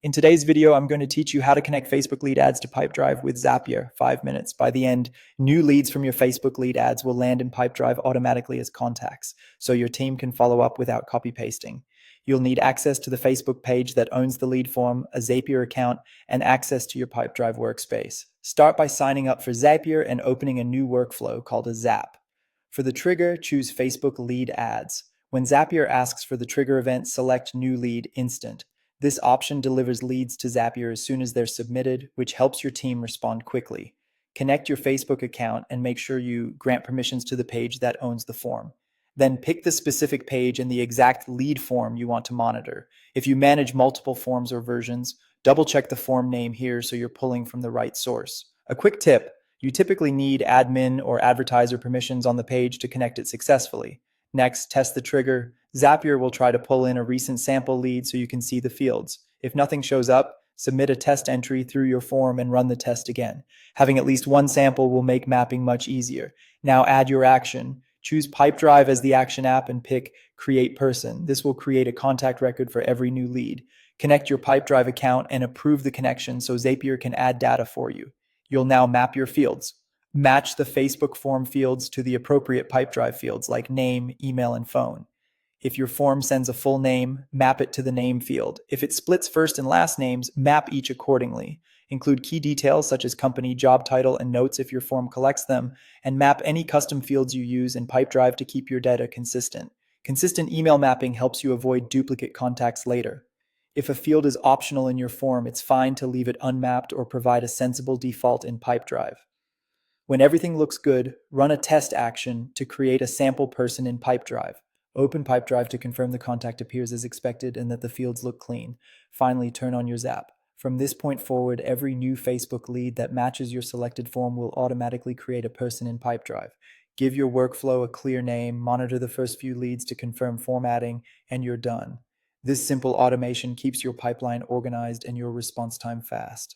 In today's video, I'm going to teach you how to connect Facebook lead ads to Pipedrive with Zapier, 5 minutes. By the end, new leads from your Facebook lead ads will land in Pipedrive automatically as contacts, so your team can follow up without copy pasting. You'll need access to the Facebook page that owns the lead form, a Zapier account, and access to your Pipedrive workspace. Start by signing up for Zapier and opening a new workflow called a Zap. For the trigger, choose Facebook lead ads. When Zapier asks for the trigger event, select New Lead Instant. This option delivers leads to Zapier as soon as they're submitted, which helps your team respond quickly. Connect your Facebook account and make sure you grant permissions to the page that owns the form. Then pick the specific page and the exact lead form you want to monitor. If you manage multiple forms or versions, double check the form name here so you're pulling from the right source. A quick tip: you typically need admin or advertiser permissions on the page to connect it successfully. Next, test the trigger. Zapier will try to pull in a recent sample lead so you can see the fields. If nothing shows up, submit a test entry through your form and run the test again. Having at least one sample will make mapping much easier. Now add your action. Choose Pipedrive as the action app and pick Create Person. This will create a contact record for every new lead. Connect your Pipedrive account and approve the connection so Zapier can add data for you. You'll now map your fields. Match the Facebook form fields to the appropriate Pipedrive fields like name, email, and phone. If your form sends a full name, map it to the name field. If it splits first and last names, map each accordingly. Include key details such as company, job title, and notes if your form collects them, and map any custom fields you use in Pipedrive to keep your data consistent. Consistent email mapping helps you avoid duplicate contacts later. If a field is optional in your form, it's fine to leave it unmapped or provide a sensible default in Pipedrive. When everything looks good, run a test action to create a sample person in Pipedrive. Open Pipedrive to confirm the contact appears as expected and that the fields look clean. Finally, turn on your Zap. From this point forward, every new Facebook lead that matches your selected form will automatically create a person in Pipedrive. Give your workflow a clear name, monitor the first few leads to confirm formatting, and you're done. This simple automation keeps your pipeline organized and your response time fast.